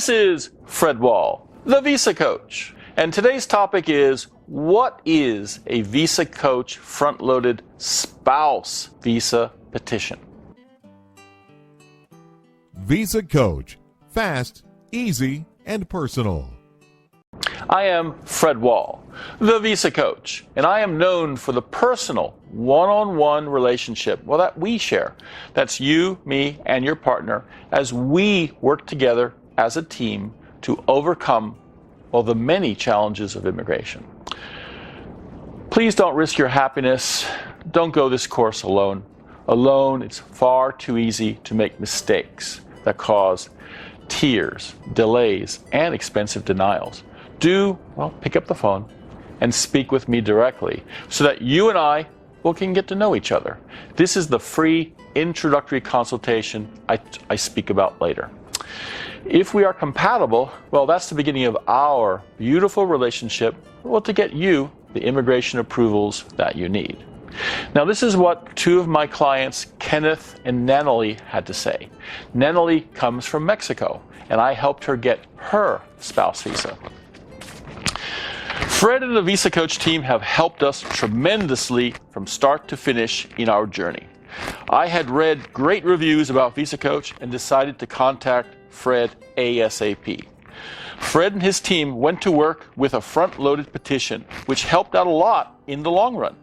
This is Fred Wahl, the Visa Coach, and today's topic is, what is a VisaCoach front-loaded spouse visa petition? VisaCoach, fast, easy, and personal. I am Fred Wahl, the Visa Coach, and I am known for the personal, one-on-one relationship, that we share. That's you, me, and your partner as we work together as a team to overcome, the many challenges of immigration. Please don't risk your happiness. Don't go this course alone. Alone, it's far too easy to make mistakes that cause tears, delays, and expensive denials. Pick up the phone and speak with me directly so that you and I can get to know each other. This is the free introductory consultation I speak about later. If we are compatible, that's the beginning of our beautiful relationship, to get you the immigration approvals that you need. Now, this is what two of my clients, Kenneth and Natalie, had to say. Natalie comes from Mexico, and I helped her get her spouse visa. Fred and the VisaCoach team have helped us tremendously from start to finish in our journey. I had read great reviews about VisaCoach and decided to contact Fred ASAP. Fred and his team went to work with a front-loaded petition, which helped out a lot in the long run.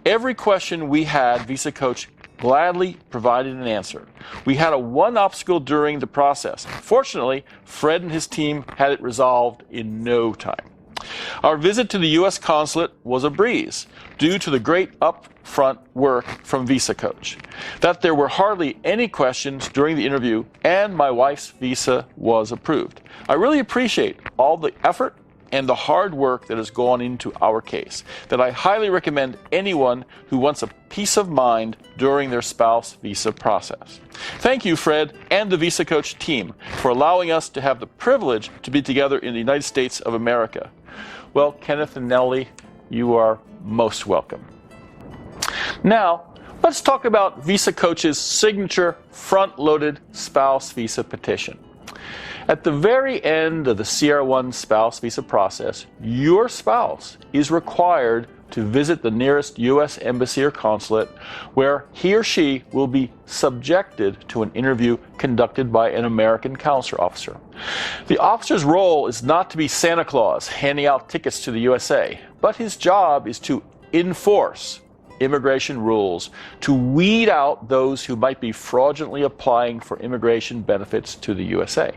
Every question we had, VisaCoach gladly provided an answer. We had one obstacle during the process. Fortunately, Fred and his team had it resolved in no time. Our visit to the U.S. Consulate was a breeze due to the great upfront work from VisaCoach. That there were hardly any questions during the interview, and my wife's visa was approved. I really appreciate all the effort and the hard work that has gone into our case, that I highly recommend anyone who wants a peace of mind during their spouse visa process. Thank you, Fred and the VisaCoach team, for allowing us to have the privilege to be together in the United States of America. Kenneth and Nellie, you are most welcome. Now, let's talk about VisaCoach's signature front-loaded spouse visa petition. At the very end of the CR1 spouse visa process, your spouse is required to visit the nearest U.S. embassy or consulate, where he or she will be subjected to an interview conducted by an American Consular Officer. The officer's role is not to be Santa Claus handing out tickets to the USA, but his job is to enforce immigration rules, to weed out those who might be fraudulently applying for immigration benefits to the USA.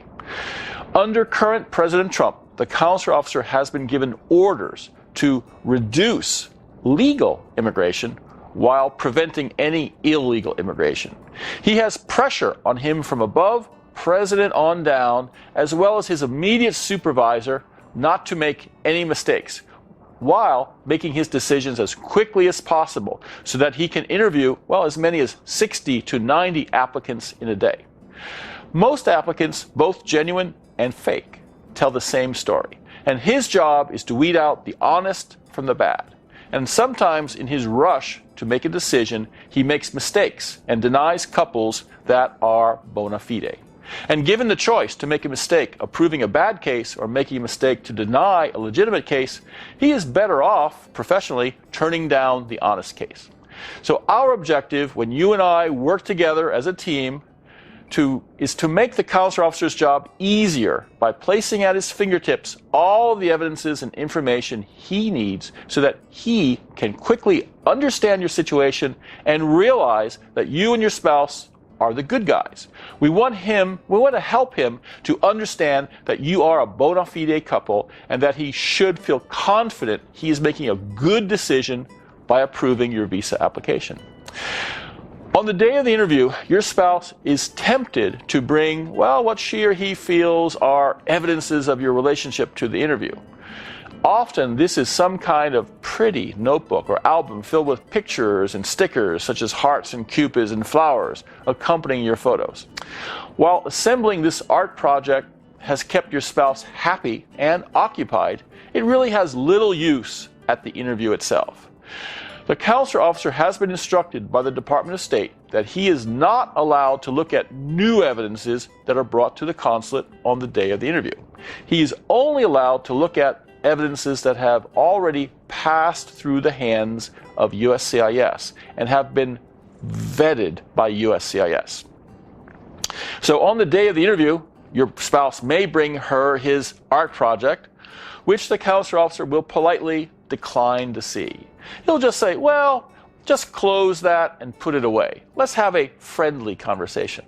Under current President Trump, the Consular Officer has been given orders to reduce legal immigration while preventing any illegal immigration. He has pressure on him from above, President on down, as well as his immediate supervisor, not to make any mistakes, while making his decisions as quickly as possible so that he can interview, as many as 60 to 90 applicants in a day. Most applicants, both genuine and fake, tell the same story, and his job is to weed out the honest from the bad. And sometimes in his rush to make a decision, he makes mistakes and denies couples that are bona fide. And given the choice to make a mistake approving a bad case or making a mistake to deny a legitimate case, he is better off professionally turning down the honest case. So our objective when you and I work together as a team is to make the consular officer's job easier by placing at his fingertips all the evidences and information he needs so that he can quickly understand your situation and realize that you and your spouse are the good guys. We want to help him to understand that you are a bona fide couple and that he should feel confident he is making a good decision by approving your visa application. On the day of the interview, your spouse is tempted to bring, what she or he feels are evidences of your relationship to the interview. Often, this is some kind of pretty notebook or album filled with pictures and stickers, such as hearts and cupids and flowers, accompanying your photos. While assembling this art project has kept your spouse happy and occupied, it really has little use at the interview itself. The consular officer has been instructed by the Department of State that he is not allowed to look at new evidences that are brought to the consulate on the day of the interview. He is only allowed to look at evidences that have already passed through the hands of USCIS and have been vetted by USCIS. So on the day of the interview, your spouse may bring her his art project, which the consular officer will politely decline to see. He'll just say, well, just close that and put it away. Let's have a friendly conversation.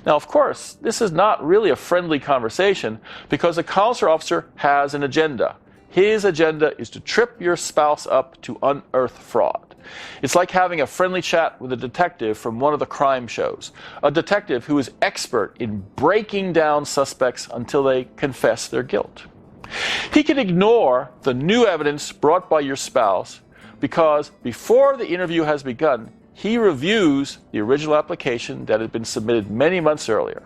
Now, of course, this is not really a friendly conversation because the consular officer has an agenda. His agenda is to trip your spouse up to unearth fraud. It's like having a friendly chat with a detective from one of the crime shows, a detective who is expert in breaking down suspects until they confess their guilt. He can ignore the new evidence brought by your spouse because before the interview has begun, he reviews the original application that had been submitted many months earlier.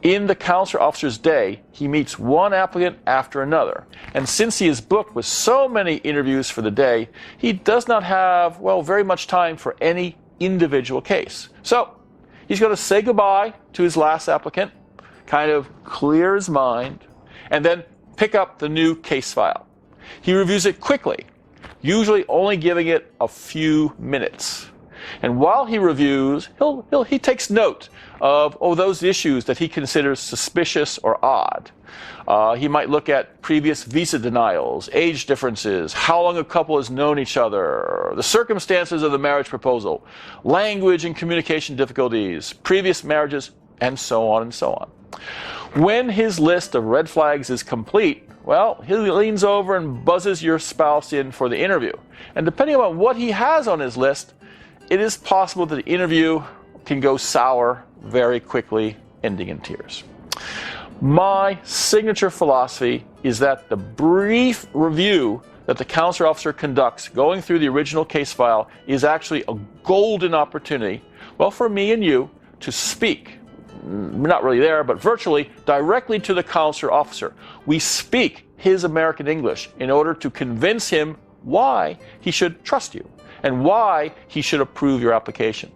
In the consular officer's day, he meets one applicant after another. And since he is booked with so many interviews for the day, he does not have, well, very much time for any individual case. So he's going to say goodbye to his last applicant, kind of clear his mind, and then pick up the new case file. He reviews it quickly, usually only giving it a few minutes. And while he reviews, he takes note of those issues that he considers suspicious or odd. He might look at previous visa denials, age differences, how long a couple has known each other, the circumstances of the marriage proposal, language and communication difficulties, previous marriages, and so on and so on. When his list of red flags is complete, well, he leans over and buzzes your spouse in for the interview. And depending on what he has on his list, it is possible that the interview can go sour very quickly, ending in tears. My signature philosophy is that the brief review that the consular officer conducts going through the original case file is actually a golden opportunity, well, for me and you to speak, not really there, but virtually directly to the consular officer. We speak his American English in order to convince him why he should trust you and why he should approve your application.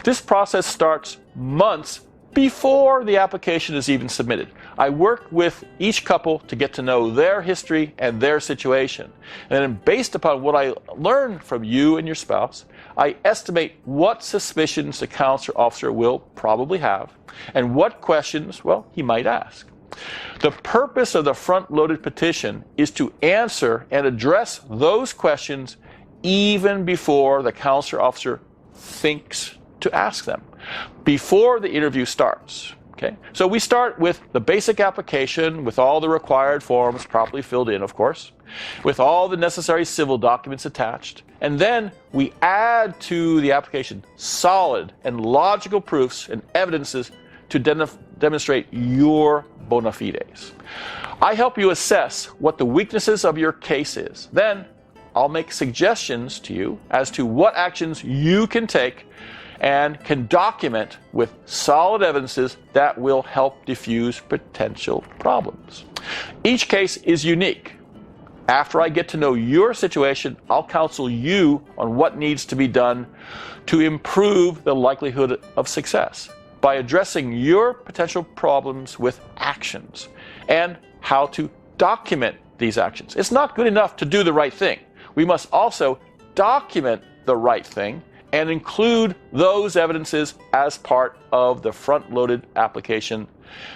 This process starts months before the application is even submitted. I work with each couple to get to know their history and their situation. And then based upon what I learn from you and your spouse, I estimate what suspicions the consular officer will probably have and what questions, well, he might ask. The purpose of the front-loaded petition is to answer and address those questions even before the consular officer thinks to ask them, before the interview starts. Okay? So we start with the basic application with all the required forms properly filled in, of course, with all the necessary civil documents attached, and then we add to the application solid and logical proofs and evidences to demonstrate your bona fides. I help you assess what the weaknesses of your case is. Then I'll make suggestions to you as to what actions you can take and can document with solid evidences that will help diffuse potential problems. Each case is unique. After I get to know your situation, I'll counsel you on what needs to be done to improve the likelihood of success by addressing your potential problems with actions and how to document these actions. It's not good enough to do the right thing. We must also document the right thing and include those evidences as part of the front-loaded application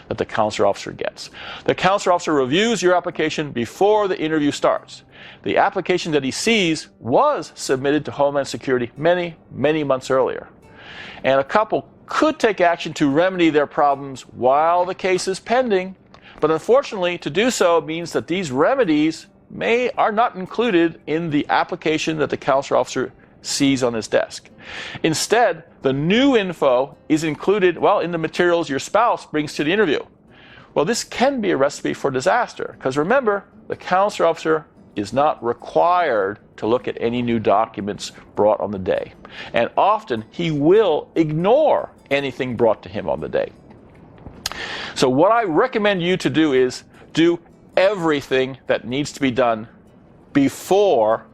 that the consular officer gets. The consular officer reviews your application before the interview starts. The application that he sees was submitted to Homeland Security many, many months earlier. And a couple could take action to remedy their problems while the case is pending, but unfortunately, to do so means that these remedies are not included in the application that the consular officer sees on his desk. Instead, the new info is included, well, in the materials your spouse brings to the interview. Well, this can be a recipe for disaster, because remember, the consular officer is not required to look at any new documents brought on the day. And often, he will ignore anything brought to him on the day. So what I recommend you to do is do everything that needs to be done before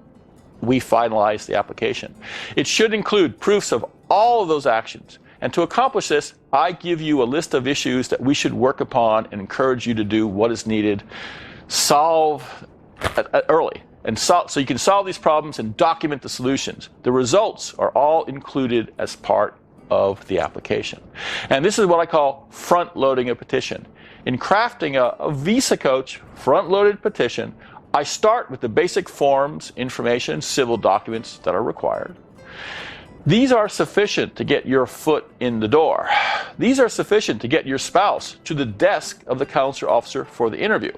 we finalize the application. It should include proofs of all of those actions. And to accomplish this, I give you a list of issues that we should work upon and encourage you to do what is needed. Solve early. And so you can solve these problems and document the solutions. The results are all included as part of the application. And this is what I call front-loading a petition. In crafting a VisaCoach front-loaded petition, I start with the basic forms, information, civil documents that are required. These are sufficient to get your foot in the door. These are sufficient to get your spouse to the desk of the consular officer for the interview.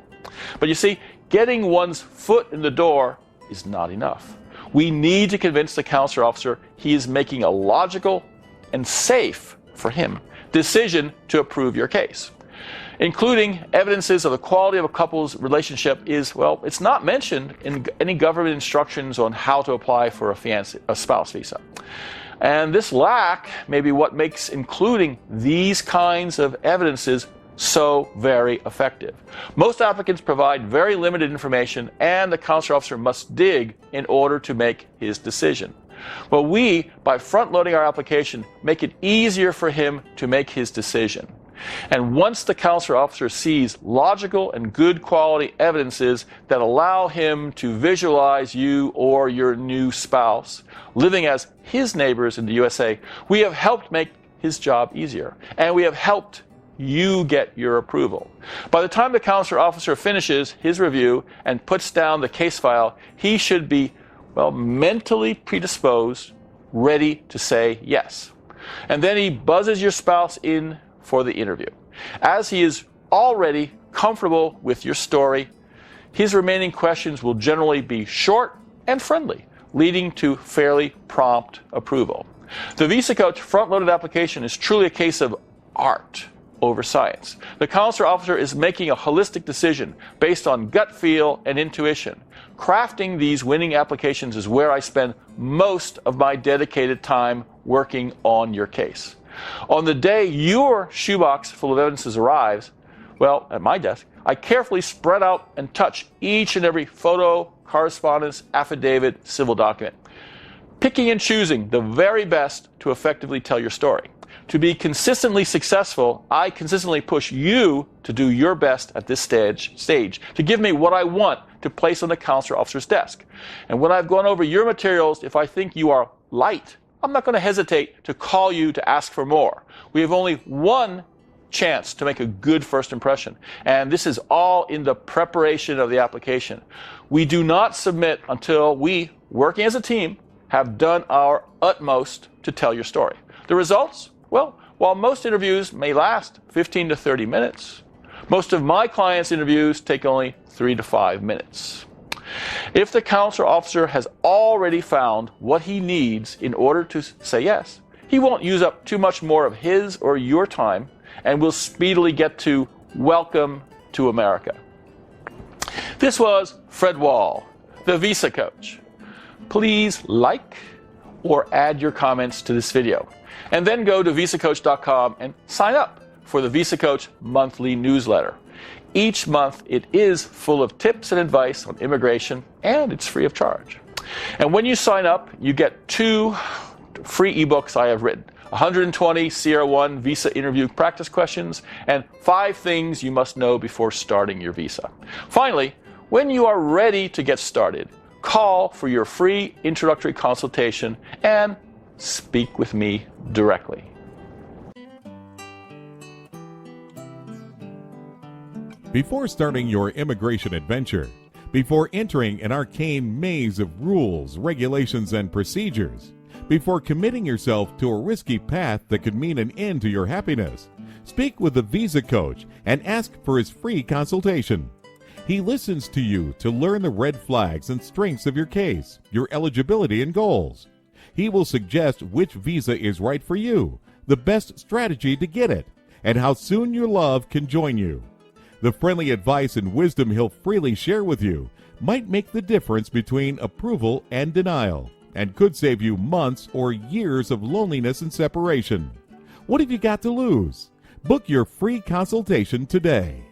But you see, getting one's foot in the door is not enough. We need to convince the consular officer he is making a logical and safe for him decision to approve your case. Including evidences of the quality of a couple's relationship is, well, it's not mentioned in any government instructions on how to apply for a spouse visa. And this lack may be what makes including these kinds of evidences so very effective. Most applicants provide very limited information, and the consular officer must dig in order to make his decision. Well, we, by front-loading our application, make it easier for him to make his decision. And once the consular officer sees logical and good quality evidences that allow him to visualize you or your new spouse living as his neighbors in the USA, we have helped make his job easier, and we have helped you get your approval. By the time the consular officer finishes his review and puts down the case file, he should be, well, mentally predisposed, ready to say yes. And then he buzzes your spouse in for the interview. As he is already comfortable with your story, his remaining questions will generally be short and friendly, leading to fairly prompt approval. The VisaCoach front-loaded application is truly a case of art over science. The consular officer is making a holistic decision based on gut feel and intuition. Crafting these winning applications is where I spend most of my dedicated time working on your case. On the day your shoebox full of evidences arrives, well, at my desk, I carefully spread out and touch each and every photo, correspondence, affidavit, civil document, picking and choosing the very best to effectively tell your story. To be consistently successful, I consistently push you to do your best at this stage, to give me what I want to place on the consular officer's desk. And when I've gone over your materials, if I think you are light, I'm not going to hesitate to call you to ask for more. We have only one chance to make a good first impression, and this is all in the preparation of the application. We do not submit until we, working as a team, have done our utmost to tell your story. The results? Well, while most interviews may last 15 to 30 minutes, most of my clients' interviews take only 3 to 5 minutes. If the consular officer has already found what he needs in order to say yes, he won't use up too much more of his or your time, and will speedily get to welcome to America. This was Fred Wahl, the VisaCoach. Please like or add your comments to this video, and then go to VisaCoach.com and sign up for the VisaCoach monthly newsletter. Each month it is full of tips and advice on immigration, and it's free of charge. And when you sign up, you get 2 free ebooks I have written: 120 CR1 visa interview practice questions, and 5 things you must know before starting your visa. Finally, when you are ready to get started, call for your free introductory consultation and speak with me directly. Before starting your immigration adventure, before entering an arcane maze of rules, regulations, and procedures, before committing yourself to a risky path that could mean an end to your happiness, speak with the VisaCoach and ask for his free consultation. He listens to you to learn the red flags and strengths of your case, your eligibility and goals. He will suggest which visa is right for you, the best strategy to get it, and how soon your love can join you. The friendly advice and wisdom he'll freely share with you might make the difference between approval and denial, and could save you months or years of loneliness and separation. What have you got to lose? Book your free consultation today.